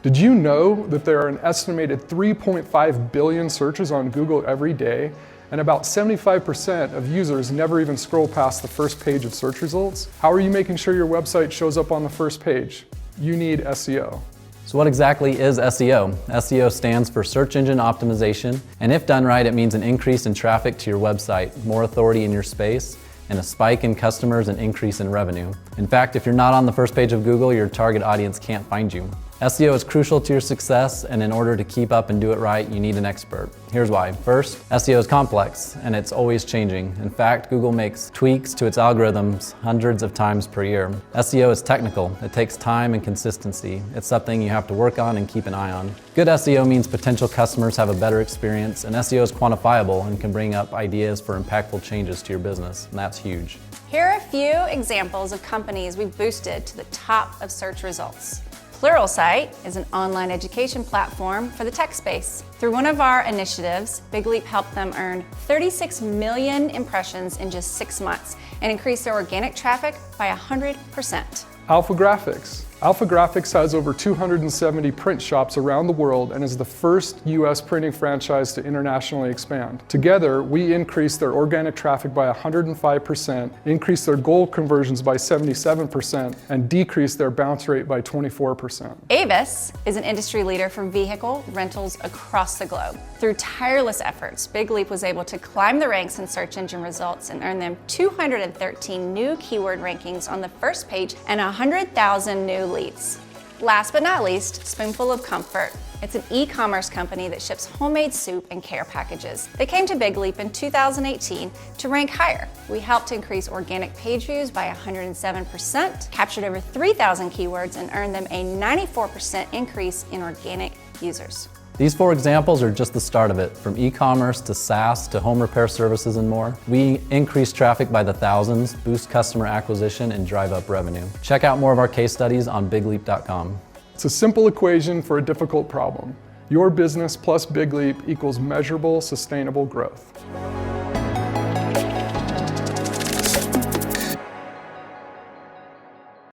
Did you know that there are an estimated 3.5 billion searches on Google every day, and about 75% of users never even scroll past the first page of search results? How are you making sure your website shows up on the first page? You need SEO. So what exactly is SEO? SEO stands for Search Engine Optimization, and if done right, it means an increase in traffic to your website, more authority in your space, and a spike in customers and increase in revenue. In fact, if you're not on the first page of Google, your target audience can't find you. SEO is crucial to your success, and in order to keep up and do it right, you need an expert. Here's why. First, SEO is complex, and it's always changing. In fact, Google makes tweaks to its algorithms hundreds of times per year. SEO is technical. It takes time and consistency. It's something you have to work on and keep an eye on. Good SEO means potential customers have a better experience, and SEO is quantifiable and can bring up ideas for impactful changes to your business, and that's huge. Here are a few examples of companies we've boosted to the top of search results. PLURALSIGHT is an online education platform for the tech space. Through one of our initiatives, Big Leap helped them earn 36 million impressions in just 6 months and increase their organic traffic by 100%. AlphaGraphics. AlphaGraphics has over 270 print shops around the world and is the first US printing franchise to internationally expand. Together, we increased their organic traffic by 105%, increased their goal conversions by 77%, and decreased their bounce rate by 24%. AVIS is an industry leader for vehicle rentals across the globe. Through tireless efforts, Big Leap was able to climb the ranks in search engine results and earn them 213 new keyword rankings on the first page and 100,000 new leads. Last but not least, Spoonful of Comfort. It's an e-commerce company that ships homemade soup and care packages. They came to Big Leap in 2018 to rank higher. We helped increase organic page views by 107%, captured over 3,000 keywords, and earned them a 94% increase in organic users. These 4 examples are just the start of it. From e-commerce to SaaS to home repair services and more, we increase traffic by the thousands, boost customer acquisition, and drive up revenue. Check out more of our case studies on bigleap.com. It's a simple equation for a difficult problem. Your business plus Big Leap equals measurable, sustainable growth.